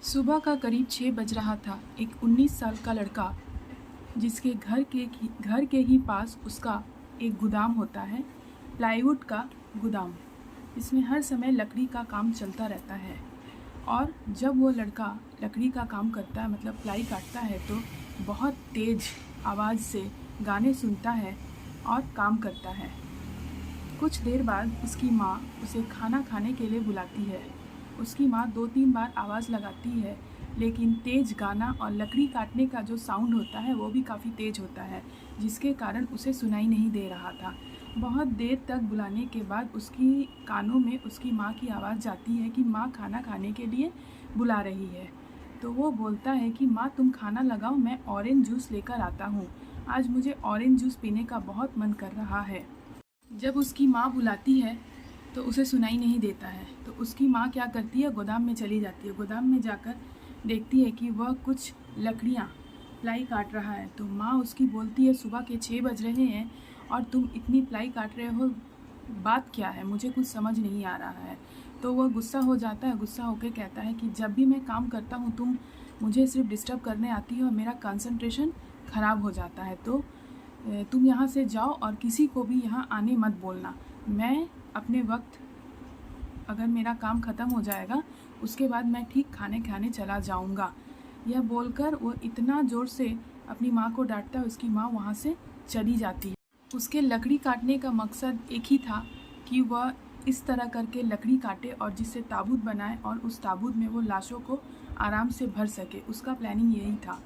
सुबह का करीब 6 बज रहा था। एक 19 साल का लड़का, जिसके घर के ही पास उसका एक गोदाम होता है, प्लाईवुड का गोदाम। इसमें हर समय लकड़ी का काम चलता रहता है। और जब वो लड़का लकड़ी का काम करता है, मतलब प्लाई काटता है, तो बहुत तेज़ आवाज़ से गाने सुनता है और काम करता है। कुछ देर बाद उसकी माँ उसे खाना खाने के लिए बुलाती है। उसकी माँ 2-3 बार आवाज़ लगाती है, लेकिन तेज़ गाना और लकड़ी काटने का जो साउंड होता है वो भी काफ़ी तेज़ होता है, जिसके कारण उसे सुनाई नहीं दे रहा था। बहुत देर तक बुलाने के बाद उसकी कानों में उसकी माँ की आवाज़ जाती है कि माँ खाना खाने के लिए बुला रही है। तो वो बोलता है कि माँ तुम खाना लगाओ, मैं ऑरेंज जूस लेकर आता हूँ। आज मुझे ऑरेंज जूस पीने का बहुत मन कर रहा है। जब उसकी माँ बुलाती है तो उसे सुनाई नहीं देता है, तो उसकी माँ क्या करती है, गोदाम में चली जाती है। गोदाम में जाकर देखती है कि वह कुछ लकड़ियाँ प्लाई काट रहा है। तो माँ उसकी बोलती है, सुबह के 6 बज रहे हैं और तुम इतनी प्लाई काट रहे हो, बात क्या है, मुझे कुछ समझ नहीं आ रहा है। तो वह गुस्सा हो जाता है। गुस्सा होकर कहता है कि जब भी मैं काम करता हूँ तुम मुझे सिर्फ डिस्टर्ब करने आती हो और मेरा कंसंट्रेशन ख़राब हो जाता है। तो तुम यहाँ से जाओ और किसी को भी यहाँ आने मत बोलना। मैं अपने वक्त, अगर मेरा काम ख़त्म हो जाएगा उसके बाद मैं ठीक खाने खाने चला जाऊँगा। यह बोलकर वो इतना ज़ोर से अपनी माँ को डांटता है, उसकी माँ वहाँ से चली जाती है। उसके लकड़ी काटने का मकसद एक ही था कि वह इस तरह करके लकड़ी काटे और जिससे ताबूत बनाए और उस ताबूत में वो लाशों को आराम से भर सके। उसका प्लानिंग यही था।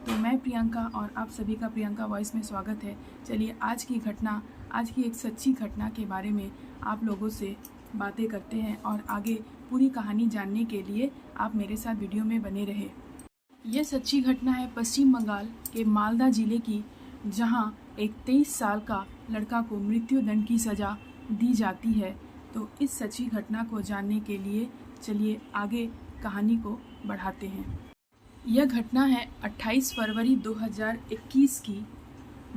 तो मैं प्रियंका और आप सभी का प्रियंका वॉइस में स्वागत है। चलिए आज की एक सच्ची घटना के बारे में आप लोगों से बातें करते हैं और आगे पूरी कहानी जानने के लिए आप मेरे साथ वीडियो में बने रहे। यह सच्ची घटना है पश्चिम बंगाल के मालदा ज़िले की, जहां एक 23 साल का लड़का को मृत्युदंड की सज़ा दी जाती है। तो इस सच्ची घटना को जानने के लिए चलिए आगे कहानी को बढ़ाते हैं। यह घटना है 28 फरवरी 2021 की।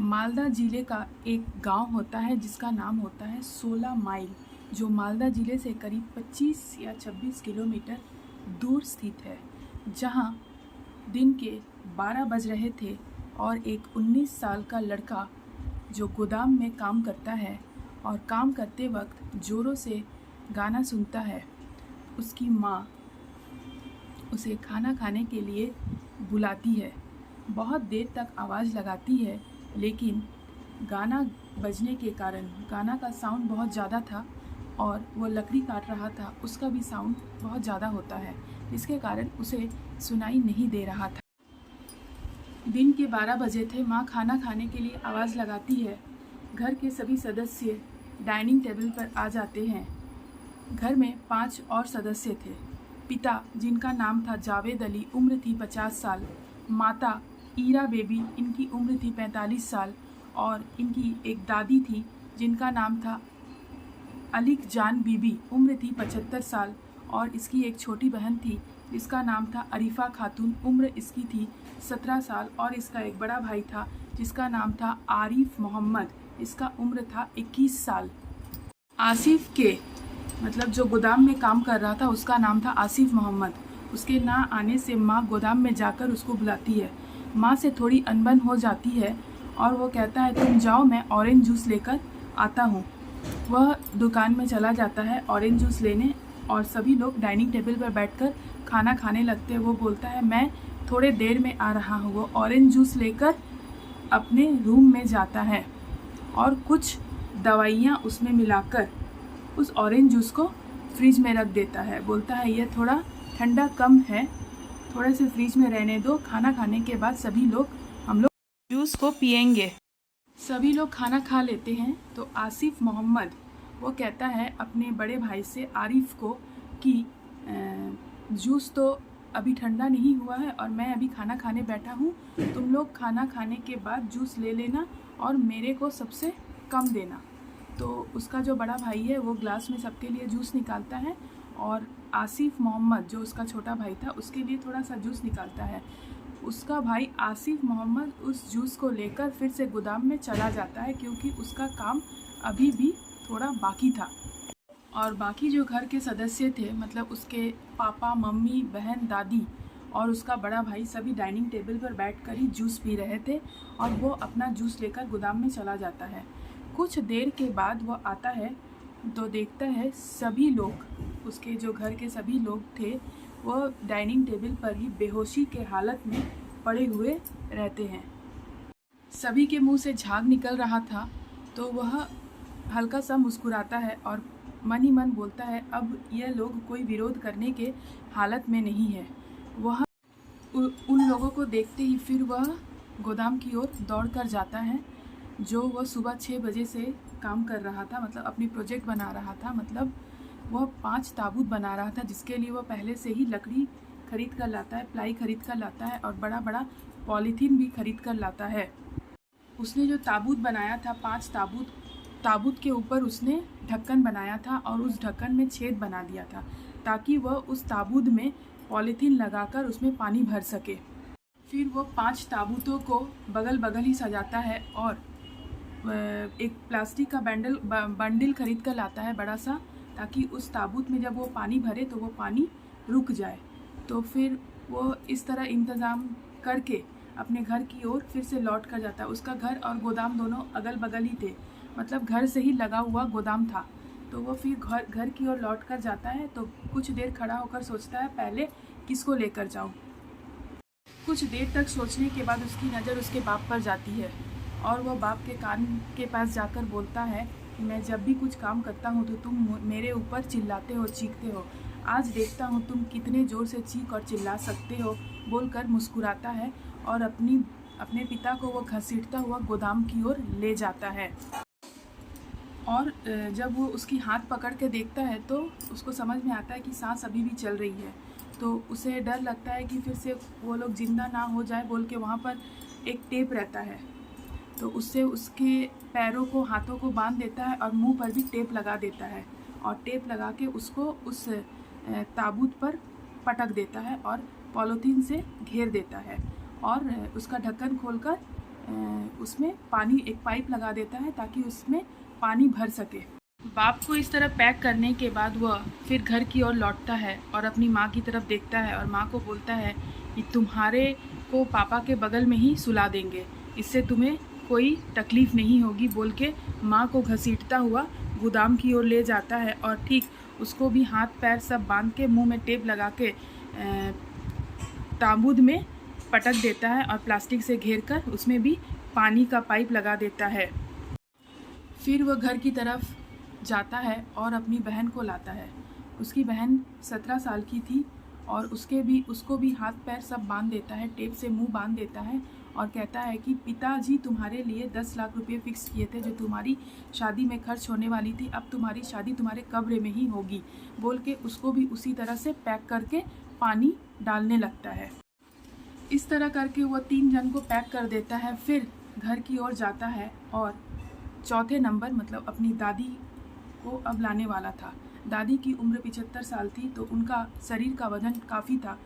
मालदा ज़िले का एक गांव होता है जिसका नाम होता है 16 माइल, जो मालदा ज़िले से करीब 25 या 26 किलोमीटर दूर स्थित है, जहां दिन के 12 बज रहे थे और एक 19 साल का लड़का जो गोदाम में काम करता है और काम करते वक्त ज़ोरों से गाना सुनता है। उसकी माँ उसे खाना खाने के लिए बुलाती है। बहुत देर तक आवाज़ लगाती है, लेकिन गाना बजने के कारण, गाना का साउंड बहुत ज़्यादा था और वो लकड़ी काट रहा था, उसका भी साउंड बहुत ज़्यादा होता है, जिसके कारण उसे सुनाई नहीं दे रहा था। दिन के 12 बजे थे। माँ खाना खाने के लिए आवाज़ लगाती है। घर के सभी सदस्य डाइनिंग टेबल पर आ जाते हैं। घर में 5 और सदस्य थे। पिता, जिनका नाम था जावेद अली, उम्र थी 50 साल। माता ईरा बेबी, इनकी उम्र थी 45 साल। और इनकी एक दादी थी जिनका नाम था अलिक जान बीबी, उम्र थी 75 साल। और इसकी एक छोटी बहन थी जिसका नाम था अरीफा खातून, उम्र इसकी थी 17 साल। और इसका एक बड़ा भाई था जिसका नाम था आरिफ मोहम्मद, इसका उम्र था 21 साल। आसिफ के, मतलब जो गोदाम में काम कर रहा था, उसका नाम था आसिफ मोहम्मद। उसके ना आने से माँ गोदाम में जाकर उसको बुलाती है। माँ से थोड़ी अनबन हो जाती है और वो कहता है तुम जाओ, मैं ऑरेंज जूस लेकर आता हूँ। वह दुकान में चला जाता है ऑरेंज जूस लेने और सभी लोग डाइनिंग टेबल पर बैठकर खाना खाने लगते हैं। वो बोलता है मैं थोड़े देर में आ रहा हूँ। वो ऑरेंज जूस लेकर अपने रूम में जाता है और कुछ दवाइयाँ उसमें मिलाकर उस ऑरेंज जूस को फ्रिज में रख देता है। बोलता है यह थोड़ा ठंडा कम है, थोड़े से फ्रिज में रहने दो, खाना खाने के बाद हम लोग जूस को पिएंगे। सभी लोग खाना खा लेते हैं। तो आसिफ मोहम्मद वो कहता है अपने बड़े भाई से आरिफ को कि जूस तो अभी ठंडा नहीं हुआ है और मैं अभी खाना खाने बैठा हूँ, तुम लोग खाना खाने के बाद जूस ले लेना और मेरे को सबसे कम देना। तो उसका जो बड़ा भाई है वो ग्लास में सबके लिए जूस निकालता है और आसिफ मोहम्मद, जो उसका छोटा भाई था, उसके लिए थोड़ा सा जूस निकालता है। उसका भाई आसिफ मोहम्मद उस जूस को लेकर फिर से गोदाम में चला जाता है, क्योंकि उसका काम अभी भी थोड़ा बाकी था। और बाकी जो घर के सदस्य थे, मतलब उसके पापा, मम्मी, बहन, दादी, और उसका बड़ा भाई सभी डाइनिंग टेबल पर बैठकर ही जूस पी रहे थे और वो अपना जूस लेकर गोदाम में चला जाता है। कुछ देर के बाद वो आता है तो देखता है सभी लोग, उसके जो घर के सभी लोग थे, वो डाइनिंग टेबल पर ही बेहोशी के हालत में पड़े हुए रहते हैं। सभी के मुंह से झाग निकल रहा था तो वह हल्का सा मुस्कुराता है और मन ही मन बोलता है अब यह लोग कोई विरोध करने के हालत में नहीं है। वह उन लोगों को देखते ही फिर वह गोदाम की ओर दौड़ कर जाता है जो वह सुबह 6 बजे से काम कर रहा था, मतलब अपनी प्रोजेक्ट बना रहा था। मतलब वह 5 ताबूत बना रहा था जिसके लिए वह पहले से ही लकड़ी खरीद कर लाता है, प्लाई खरीद कर लाता है और बड़ा बड़ा पॉलीथीन भी खरीद कर लाता है। उसने जो ताबूत बनाया था 5 ताबूत के ऊपर उसने ढक्कन बनाया था और उस ढक्कन में छेद बना दिया था ताकि वह उस ताबूत में पॉलीथीन लगाकर उसमें पानी भर सके। फिर वो 5 ताबूतों को बगल बगल ही सजाता है और एक प्लास्टिक का बंडल खरीद कर लाता है बड़ा सा, ताकि उस ताबूत में जब वो पानी भरे तो वो पानी रुक जाए। तो फिर वो इस तरह इंतज़ाम करके अपने घर की ओर फिर से लौट कर जाता है। उसका घर और गोदाम दोनों अगल बगल ही थे, मतलब घर से ही लगा हुआ गोदाम था। तो वो फिर घर की ओर लौट कर जाता है तो कुछ देर खड़ा होकर सोचता है पहले किसको लेकर जाऊँ। कुछ देर तक सोचने के बाद उसकी नज़र उसके बाप पर जाती है और वह बाप के कान के पास जाकर बोलता है कि मैं जब भी कुछ काम करता हूँ तो तुम मेरे ऊपर चिल्लाते हो, चीखते हो। आज देखता हूँ तुम कितने ज़ोर से चीख और चिल्ला सकते हो, बोलकर मुस्कुराता है और अपने पिता को वो घसीटता हुआ गोदाम की ओर ले जाता है। और जब वो उसकी हाथ पकड़ के देखता है तो उसको समझ में आता है कि सांस अभी भी चल रही है। तो उसे डर लगता है कि फिर से वो लोग ज़िंदा ना हो जाए बोल के वहाँ पर एक टेप रहता है, तो उससे उसके पैरों को हाथों को बांध देता है और मुंह पर भी टेप लगा देता है और टेप लगा के उसको उस ताबूत पर पटक देता है और पॉलीथीन से घेर देता है और उसका ढक्कन खोलकर उसमें पानी एक पाइप लगा देता है ताकि उसमें पानी भर सके। बाप को इस तरह पैक करने के बाद वह फिर घर की ओर लौटता है और अपनी माँ की तरफ देखता है और माँ को बोलता है कि तुम्हारे को पापा के बगल में ही सुला देंगे, इससे तुम्हें कोई तकलीफ़ नहीं होगी, बोल के माँ को घसीटता हुआ गोदाम की ओर ले जाता है और ठीक उसको भी हाथ पैर सब बांध के मुंह में टेप लगा के ताबूत में पटक देता है और प्लास्टिक से घेर कर उसमें भी पानी का पाइप लगा देता है। फिर वह घर की तरफ जाता है और अपनी बहन को लाता है। उसकी बहन 17 साल की थी और उसको भी हाथ पैर सब बांध देता है, टेप से मुंह बांध देता है और कहता है कि पिताजी तुम्हारे लिए 10 लाख रुपए फिक्स किए थे जो तुम्हारी शादी में खर्च होने वाली थी, अब तुम्हारी शादी तुम्हारे कब्र में ही होगी, बोल के उसको भी उसी तरह से पैक करके पानी डालने लगता है। इस तरह करके वह 3 जन को पैक कर देता है। फिर घर की ओर जाता है और चौथे नंबर मतलब अपनी दादी को अब लाने वाला था। दादी की उम्र 75 साल थी तो उनका शरीर का वजन काफ़ी था,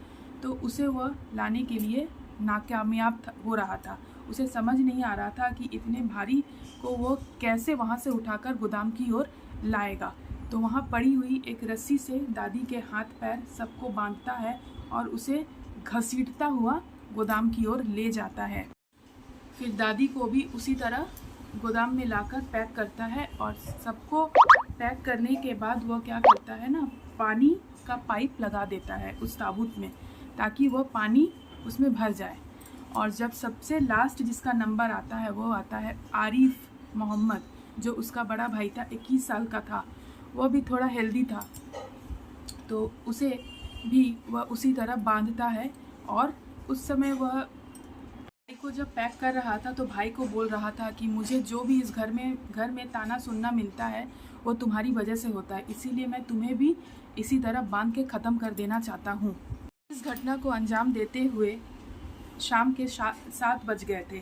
तो उसे वह लाने के लिए नाकामयाब हो रहा था। उसे समझ नहीं आ रहा था कि इतने भारी को वो कैसे वहाँ से उठाकर गोदाम की ओर लाएगा। तो वहाँ पड़ी हुई एक रस्सी से दादी के हाथ पैर सबको बांधता है और उसे घसीटता हुआ गोदाम की ओर ले जाता है। फिर दादी को भी उसी तरह गोदाम में लाकर पैक करता है और सबको पैक करने के बाद वो क्या करता है ना, पानी का पाइप लगा देता है उस ताबूत में ताकि वह पानी उसमें भर जाए। और जब सबसे लास्ट जिसका नंबर आता है वो आता है आरिफ मोहम्मद, जो उसका बड़ा भाई था, 21 साल का था, वह भी थोड़ा हेल्दी था, तो उसे भी वह उसी तरह बांधता है। और उस समय वह भाई को जब पैक कर रहा था तो भाई को बोल रहा था कि मुझे जो भी इस घर में ताना सुनना मिलता है वो तुम्हारी वजह से होता है, इसीलिए मैं तुम्हें भी इसी तरह बांध के ख़त्म कर देना चाहता हूँ। इस घटना को अंजाम देते हुए शाम के 7 बज गए थे।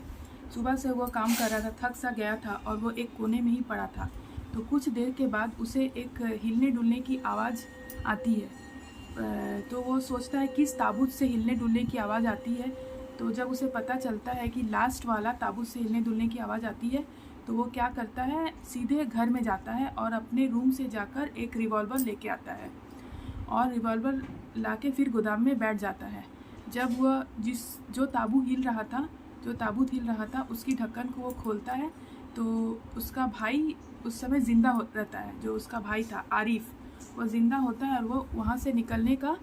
सुबह से वो काम कर रहा था, थक सा गया था और वो एक कोने में ही पड़ा था। तो कुछ देर के बाद उसे एक हिलने डुलने की आवाज़ आती है। तो वो सोचता है किस ताबूत से हिलने डुलने की आवाज़ आती है। तो जब उसे पता चलता है कि लास्ट वाला ताबूत से हिलने डुलने की आवाज़ आती है तो वो क्या करता है, सीधे घर में जाता है और अपने रूम से जाकर एक रिवॉल्वर लेके आता है और रिवॉल्वर लाके फिर गोदाम में बैठ जाता है। जब वह जो ताबूत हिल रहा था उसकी ढक्कन को वो खोलता है तो उसका भाई उस समय ज़िंदा रहता है। जो उसका भाई था आरिफ, वो ज़िंदा होता है और वो वहाँ से निकलने का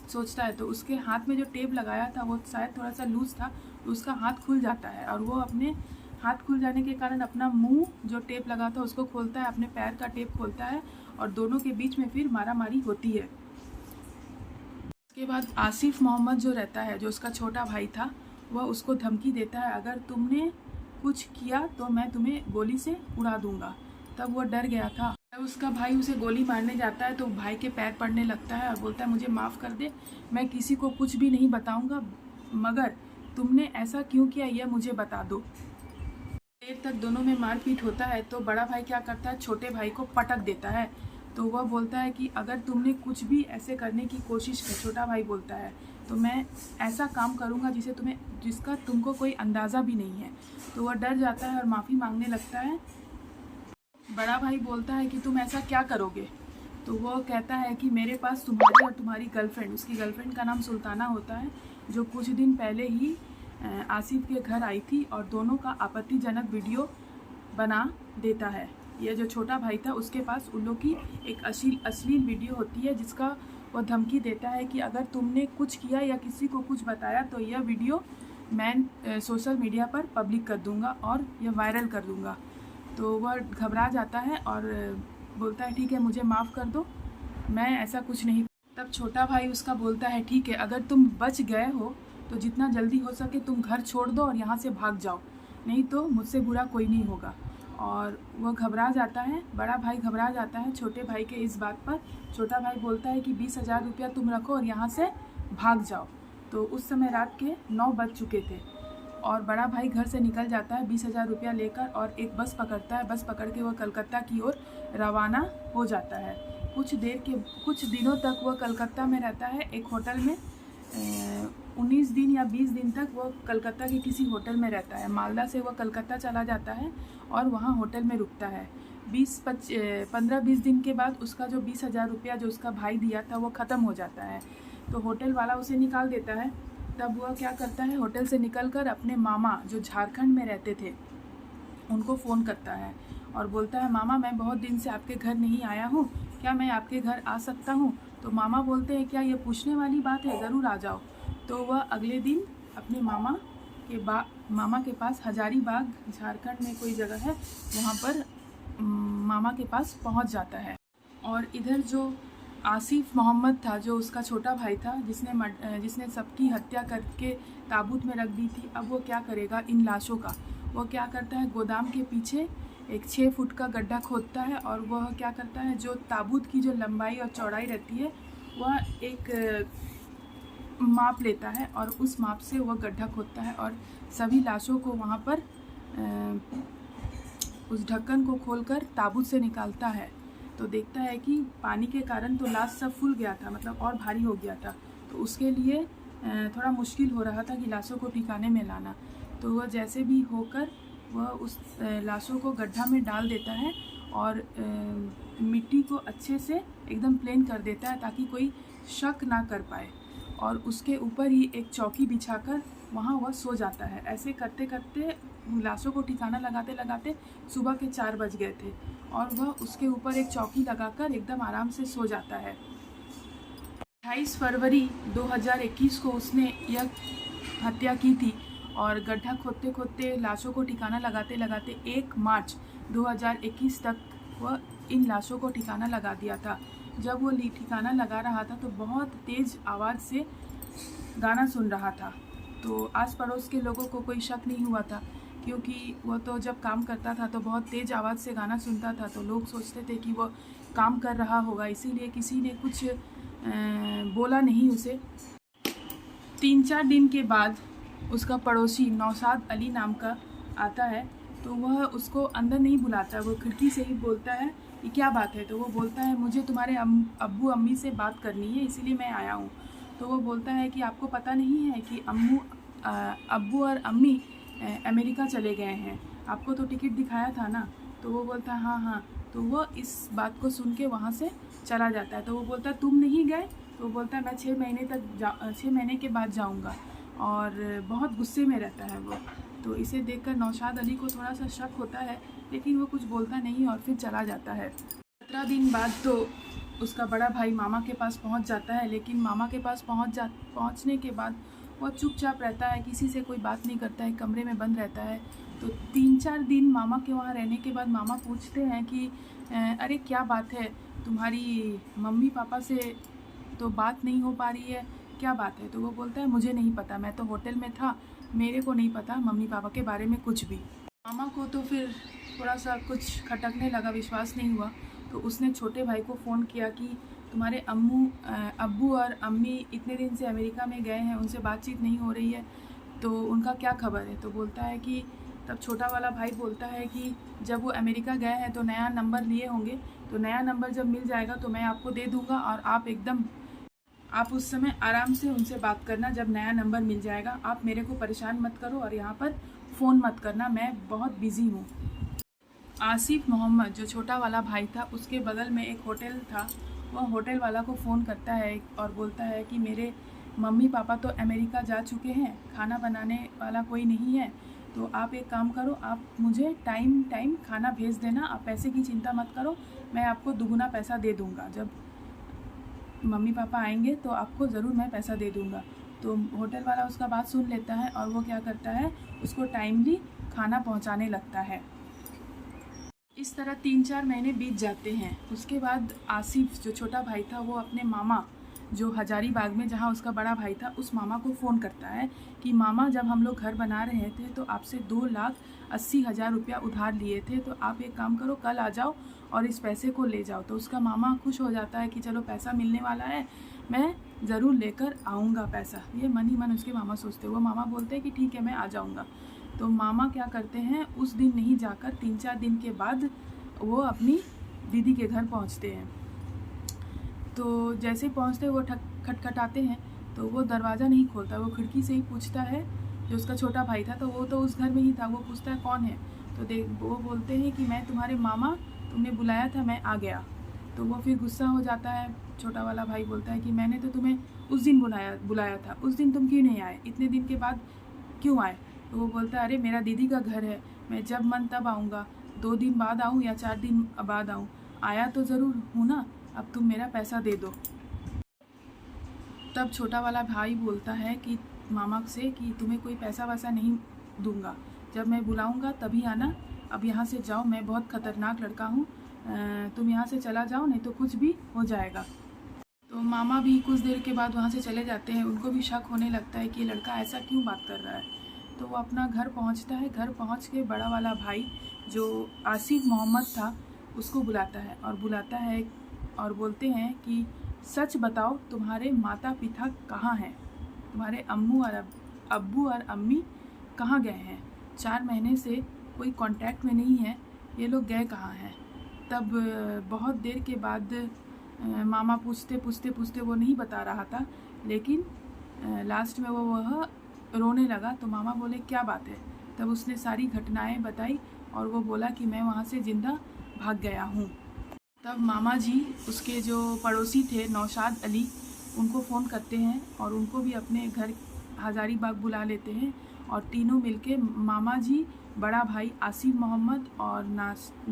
सोचता है। तो उसके हाथ में जो टेप लगाया था वो शायद थोड़ा सा लूज़ था, तो उसका हाथ खुल जाता है और वो अपने हाथ खुल जाने के कारण अपना मुंह जो टेप लगा था उसको खोलता है, अपने पैर का टेप खोलता है और दोनों के बीच में फिर मारामारी होती है। उसके बाद आसिफ मोहम्मद जो रहता है, जो उसका छोटा भाई था, वह उसको धमकी देता है, अगर तुमने कुछ किया तो मैं तुम्हें गोली से उड़ा दूंगा। तब वह डर गया था। जब उसका भाई उसे गोली मारने जाता है तो भाई के पैर पड़ने लगता है और बोलता है, मुझे माफ़ कर दे, मैं किसी को कुछ भी नहीं बताऊंगा, मगर तुमने ऐसा क्यों किया यह मुझे बता दो। देर तक दोनों में मारपीट होता है तो बड़ा भाई क्या करता है, छोटे भाई को पटक देता है। तो वह बोलता है कि अगर तुमने कुछ भी ऐसे करने की कोशिश की, छोटा भाई बोलता है, तो मैं ऐसा काम करूंगा जिसका तुमको कोई अंदाज़ा भी नहीं है। तो वह डर जाता है और माफ़ी मांगने लगता है। बड़ा भाई बोलता है कि तुम ऐसा क्या करोगे। तो वह कहता है कि मेरे पास तुम्हारी और तुम्हारी गर्लफ्रेंड, उसकी गर्लफ्रेंड का नाम सुल्ताना होता है, जो कुछ दिन पहले ही आसिफ के घर आई थी और दोनों का आपत्तिजनक वीडियो बना देता है। यह जो छोटा भाई था उसके पास उन लोग की एक अश्लील वीडियो होती है जिसका वह धमकी देता है कि अगर तुमने कुछ किया या किसी को कुछ बताया तो यह वीडियो मैं सोशल मीडिया पर पब्लिक कर दूंगा और यह वायरल कर दूंगा। तो वह घबरा जाता है और बोलता है, ठीक है, मुझे माफ़ कर दो, मैं ऐसा कुछ नहीं। तब छोटा भाई उसका बोलता है, ठीक है, अगर तुम बच गए हो तो जितना जल्दी हो सके तुम घर छोड़ दो और यहाँ से भाग जाओ, नहीं तो मुझसे बुरा कोई नहीं होगा। और वह घबरा जाता है, बड़ा भाई घबरा जाता है छोटे भाई के इस बात पर। छोटा भाई बोलता है कि 20,000 रुपया तुम रखो और यहाँ से भाग जाओ। तो उस समय रात के 9 बज चुके थे और बड़ा भाई घर से निकल जाता है 20,000 रुपया लेकर और एक बस पकड़ता है। बस पकड़ के वह कलकत्ता की ओर रवाना हो जाता है। कुछ दिनों तक वह कलकत्ता में रहता है, एक होटल में 19 दिन या 20 दिन तक वह कलकत्ता के किसी होटल में रहता है। मालदा से वह कलकत्ता चला जाता है और वहाँ होटल में रुकता है। 15-20 दिन के बाद उसका जो 20,000 रुपया जो उसका भाई दिया था वो ख़त्म हो जाता है। तो होटल वाला उसे निकाल देता है। तब वह क्या करता है, होटल से निकलकर अपने मामा जो झारखंड में रहते थे उनको फ़ोन करता है और बोलता है, मामा मैं बहुत दिन से आपके घर नहीं आया हूँ, क्या मैं आपके घर आ सकता हूँ। तो मामा बोलते हैं, क्या ये पूछने वाली बात है, ज़रूर आ जाओ। तो वह अगले दिन अपने मामा के पास हजारीबाग, झारखंड में कोई जगह है, वहाँ पर मामा के पास पहुँच जाता है। और इधर जो आसिफ मोहम्मद था, जो उसका छोटा भाई था, जिसने सबकी हत्या करके ताबूत में रख दी थी, अब वो क्या करेगा इन लाशों का। वो क्या करता है, गोदाम के पीछे एक 6 फुट का गड्ढा खोदता है और वह क्या करता है, जो ताबूत की जो लंबाई और चौड़ाई रहती है वह एक माप लेता है और उस माप से वह गड्ढा खोदता है और सभी लाशों को वहाँ पर उस ढक्कन को खोलकर ताबूत से निकालता है। तो देखता है कि पानी के कारण तो लाश सब फूल गया था, मतलब और भारी हो गया था, तो उसके लिए थोड़ा मुश्किल हो रहा था कि लाशों को ठिकाने में लाना। तो वह जैसे भी होकर वह उस लाशों को गड्ढा में डाल देता है और मिट्टी को अच्छे से एकदम प्लेन कर देता है ताकि कोई शक ना कर पाए। और उसके ऊपर ही एक चौकी बिछाकर वहाँ वह सो जाता है। ऐसे करते करते लाशों को ठिकाना लगाते लगाते सुबह के 4 बज गए थे और वह उसके ऊपर एक चौकी लगाकर एकदम आराम से सो जाता है। 28 फरवरी 2021 को उसने यह हत्या की थी और गड्ढा खोदते खोदते लाशों को ठिकाना लगाते लगाते 1 मार्च 2021 तक वह इन लाशों को ठिकाना लगा दिया था। जब वो ठिकाना लगा रहा था तो बहुत तेज़ आवाज़ से गाना सुन रहा था, तो आस पड़ोस के लोगों को कोई शक नहीं हुआ था, क्योंकि वह तो जब काम करता था तो बहुत तेज़ आवाज़ से गाना सुनता था, तो लोग सोचते थे कि वह काम कर रहा होगा, इसीलिए किसी ने कुछ बोला नहीं उसे। 3-4 दिन के बाद उसका पड़ोसी नौशाद अली नाम का आता है, तो वह उसको अंदर नहीं बुलाता, वो खिड़की से ही बोलता है कि क्या बात है। तो वो बोलता है, मुझे तुम्हारे अब्बू अम्मी से बात करनी है, इसीलिए मैं आया हूँ। तो वो बोलता है कि आपको पता नहीं है कि अब्बू और अम्मी अमेरिका चले गए हैं, आपको तो टिकट दिखाया था ना। तो वो बोलता है हाँ हाँ। तो वो इस बात को सुन के वहाँ से चला जाता है। तो वो बोलता है, तुम नहीं गए, तो वो बोलता है मैं 6 महीने के बाद जाऊँगा, और बहुत गुस्से में रहता है वो। तो इसे देखकर नौशाद अली को थोड़ा सा शक होता है, लेकिन वो कुछ बोलता नहीं और फिर चला जाता है। 17 दिन बाद तो उसका बड़ा भाई मामा के पास पहुंच जाता है, लेकिन मामा के पास पहुंचने के बाद वो चुपचाप रहता है, किसी से कोई बात नहीं करता है, कमरे में बंद रहता है। तो 3-4 दिन मामा के वहाँ रहने के बाद मामा पूछते हैं कि अरे क्या बात है, तुम्हारी मम्मी पापा से तो बात नहीं हो पा रही है, क्या बात है? तो वो बोलता है मुझे नहीं पता, मैं तो होटल में था, मेरे को नहीं पता मम्मी पापा के बारे में कुछ भी। मामा को तो फिर थोड़ा सा कुछ खटकने लगा, विश्वास नहीं हुआ। तो उसने छोटे भाई को फ़ोन किया कि तुम्हारे अब्बू और अम्मी इतने दिन से अमेरिका में गए हैं, उनसे बातचीत नहीं हो रही है, तो उनका क्या खबर है? तो बोलता है कि तब छोटा वाला भाई बोलता है कि जब वो अमेरिका गए हैं तो नया नंबर लिए होंगे, तो नया नंबर जब मिल जाएगा तो मैं आपको दे दूँगा, और आप उस समय आराम से उनसे बात करना। जब नया नंबर मिल जाएगा आप मेरे को परेशान मत करो और यहाँ पर फ़ोन मत करना, मैं बहुत बिज़ी हूँ। आसिफ मोहम्मद जो छोटा वाला भाई था, उसके बगल में एक होटल था, वह होटल वाला को फ़ोन करता है और बोलता है कि मेरे मम्मी पापा तो अमेरिका जा चुके हैं, खाना बनाने वाला कोई नहीं है, तो आप एक काम करो, आप मुझे टाइम खाना भेज देना, आप पैसे की चिंता मत करो, मैं आपको दुगुना पैसा दे दूँगा। जब मम्मी पापा आएंगे तो आपको ज़रूर मैं पैसा दे दूँगा। तो होटल वाला उसका बात सुन लेता है और वो क्या करता है, उसको टाइमली खाना पहुँचाने लगता है। इस तरह 3-4 महीने बीत जाते हैं। उसके बाद आसिफ जो छोटा भाई था, वो अपने मामा जो हजारीबाग में जहाँ उसका बड़ा भाई था, उस मामा को फ़ोन करता है कि मामा जब हम लोग घर बना रहे थे तो आपसे 2,80,000 रुपया उधार लिए थे, तो आप एक काम करो, कल आ जाओ और इस पैसे को ले जाओ। तो उसका मामा खुश हो जाता है कि चलो पैसा मिलने वाला है, मैं ज़रूर लेकर आऊँगा पैसा, ये मन ही मन उसके मामा सोचते। वो मामा बोलते हैं कि ठीक है मैं आ जाऊँगा। तो मामा क्या करते हैं, उस दिन नहीं जाकर 3-4 दिन के बाद वो अपनी दीदी के घर पहुंचते हैं। तो जैसे ही पहुंचते वो खटखटाते हैं, तो वो दरवाज़ा नहीं खोलता, वो खिड़की से ही पूछता है। जो उसका छोटा भाई था तो वो तो उस घर में ही था, वो पूछता है कौन है? तो वो बोलते हैं कि मैं तुम्हारे मामा, तुमने बुलाया था, मैं आ गया। तो वो फिर गुस्सा हो जाता है। छोटा वाला भाई बोलता है कि मैंने तो तुम्हें उस दिन बुलाया था, उस दिन तुम क्यों नहीं आए, इतने दिन के बाद क्यों आए? तो वो बोलता है अरे मेरा दीदी का घर है, मैं जब मन तब आऊँगा, 2 दिन बाद आऊँ या 4 दिन बाद आऊँ, आया तो ज़रूर हूँ ना, अब तुम मेरा पैसा दे दो। तब छोटा वाला भाई बोलता है कि मामा से कि तुम्हें कोई पैसा वैसा नहीं दूंगा, जब मैं बुलाऊंगा तभी आना, अब यहाँ से जाओ, मैं बहुत ख़तरनाक लड़का हूँ, तुम यहाँ से चला जाओ नहीं तो कुछ भी हो जाएगा। तो मामा भी कुछ देर के बाद वहाँ से चले जाते हैं। उनको भी शक होने लगता है कि ये लड़का ऐसा क्यों बात कर रहा है। तो वो अपना घर पहुँचता है। घर पहुँच के बड़ा वाला भाई जो आसिफ मोहम्मद था उसको बुलाता है और बोलते हैं कि सच बताओ, तुम्हारे माता पिता कहाँ हैं, तुम्हारे अब्बू और अम्मी कहाँ गए हैं, 4 महीने से कोई कांटेक्ट में नहीं है, ये लोग गए कहाँ हैं। तब बहुत देर के बाद मामा पूछते वो नहीं बता रहा था, लेकिन लास्ट में वह रोने लगा। तो मामा बोले क्या बात है? तब उसने सारी घटनाएं बताई और वो बोला कि मैं वहाँ से ज़िंदा भाग गया हूँ। तब मामा जी उसके जो पड़ोसी थे नौशाद अली, उनको फ़ोन करते हैं और उनको भी अपने घर हजारीबाग बुला लेते हैं, और तीनों मिलके मामा जी, बड़ा भाई आसिफ मोहम्मद और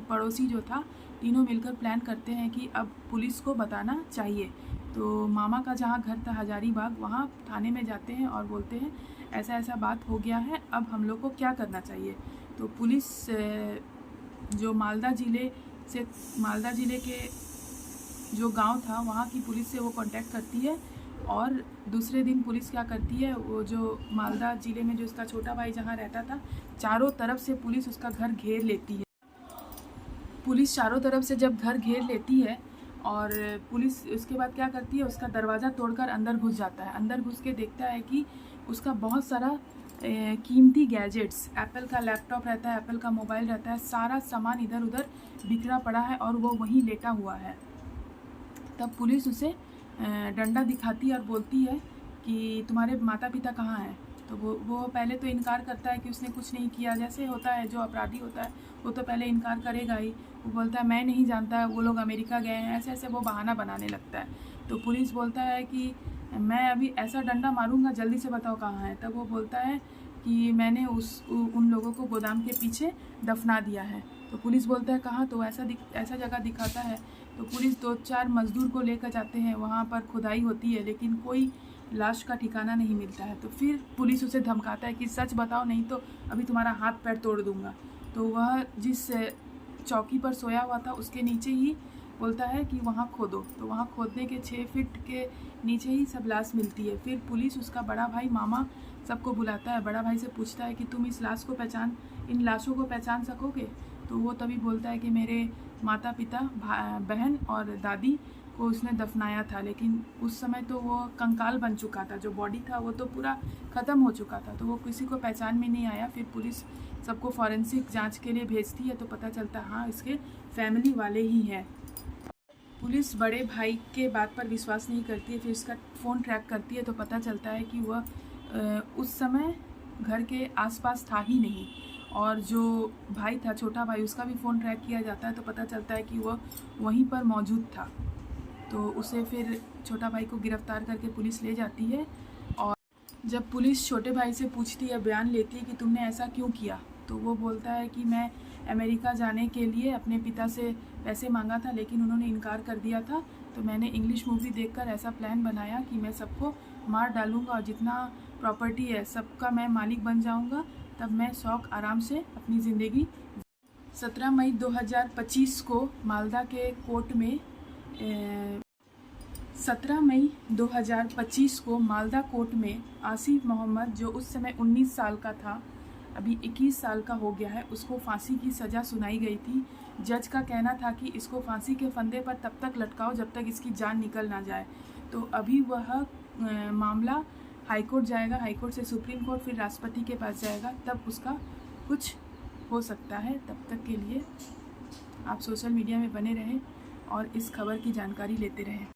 पड़ोसी जो था, तीनों मिलकर प्लान करते हैं कि अब पुलिस को बताना चाहिए। तो मामा का जहाँ घर था हजारीबाग, वहाँ थाने में जाते हैं और बोलते हैं ऐसा ऐसा बात हो गया है, अब हम लोग को क्या करना चाहिए। तो पुलिस जो मालदा ज़िले के जो गांव था वहाँ की पुलिस से वो कांटेक्ट करती है, और दूसरे दिन पुलिस क्या करती है, वो जो मालदा ज़िले में जो उसका छोटा भाई जहाँ रहता था, चारों तरफ से पुलिस उसका घर घेर लेती है। पुलिस चारों तरफ से जब घर घेर लेती है और पुलिस उसके बाद क्या करती है, उसका दरवाज़ा तोड़कर अंदर घुस जाता है। अंदर घुस के देखता है कि उसका बहुत सारा कीमती गैजेट्स, एप्पल का लैपटॉप रहता है, एप्पल का मोबाइल रहता है, सारा सामान इधर उधर बिखरा पड़ा है और वो वहीं लेटा हुआ है। तब पुलिस उसे डंडा दिखाती है और बोलती है कि तुम्हारे माता पिता कहाँ हैं। तो वो पहले तो इनकार करता है कि उसने कुछ नहीं किया, जैसे होता है जो अपराधी होता है वो तो पहले इनकार करेगा ही। वो बोलता है मैं नहीं जानता, वो लोग अमेरिका गए हैं, ऐसे ऐसे वो बहाना बनाने लगता है। तो पुलिस बोलता है कि मैं अभी ऐसा डंडा मारूंगा, जल्दी से बताओ कहाँ है। तब वो बोलता है कि मैंने उन लोगों को गोदाम के पीछे दफना दिया है। तो पुलिस बोलता है कहाँ, तो ऐसा जगह दिखाता है। तो पुलिस 2-4 मज़दूर को लेकर जाते हैं, वहाँ पर खुदाई होती है लेकिन कोई लाश का ठिकाना नहीं मिलता है। तो फिर पुलिस उसे धमकाता है कि सच बताओ, नहीं तो अभी तुम्हारा हाथ पैर तोड़ दूँगा। तो वह जिस चौकी पर सोया हुआ था उसके नीचे ही बोलता है कि वहाँ खोदो। तो वहाँ खोदने के 6 फीट के नीचे ही सब लाश मिलती है। फिर पुलिस उसका बड़ा भाई, मामा सबको बुलाता है। बड़ा भाई से पूछता है कि तुम इन लाशों को पहचान सकोगे? तो वो तभी बोलता है कि मेरे माता पिता, बहन और दादी को उसने दफनाया था, लेकिन उस समय तो वो कंकाल बन चुका था, जो बॉडी था वो तो पूरा ख़त्म हो चुका था, तो वो किसी को पहचान में नहीं आया। फिर पुलिस सबको फॉरेंसिक जांच के लिए भेजती है, तो पता चलता है हाँ इसके फैमिली वाले ही हैं। पुलिस बड़े भाई के बात पर विश्वास नहीं करती है। फिर उसका फ़ोन ट्रैक करती है तो पता चलता है कि वह उस समय घर के आसपास था ही नहीं। और जो भाई था, छोटा भाई, उसका भी फ़ोन ट्रैक किया जाता है तो पता चलता है कि वह वहीं पर मौजूद था। तो उसे फिर छोटा भाई को गिरफ़्तार करके पुलिस ले जाती है। और जब पुलिस छोटे भाई से पूछती है, बयान लेती है कि तुमने ऐसा क्यों किया, तो वो बोलता है कि मैं अमेरिका जाने के लिए अपने पिता से पैसे मांगा था, लेकिन उन्होंने इनकार कर दिया था। तो मैंने इंग्लिश मूवी देखकर ऐसा प्लान बनाया कि मैं सबको मार डालूँगा और जितना प्रॉपर्टी है सबका मैं मालिक बन जाऊँगा, तब मैं शौक आराम से अपनी ज़िंदगी। 17 मई 2025 को मालदा के कोर्ट में 17 मई 2025 को मालदा कोर्ट में आसिफ मोहम्मद, जो उस समय 19 साल का था, अभी 21 साल का हो गया है, उसको फांसी की सज़ा सुनाई गई थी। जज का कहना था कि इसको फांसी के फंदे पर तब तक लटकाओ जब तक इसकी जान निकल ना जाए। तो अभी वह मामला हाईकोर्ट जाएगा, हाईकोर्ट से सुप्रीम कोर्ट, फिर राष्ट्रपति के पास जाएगा, तब उसका कुछ हो सकता है। तब तक के लिए आप सोशल मीडिया में बने रहें और इस खबर की जानकारी लेते रहें।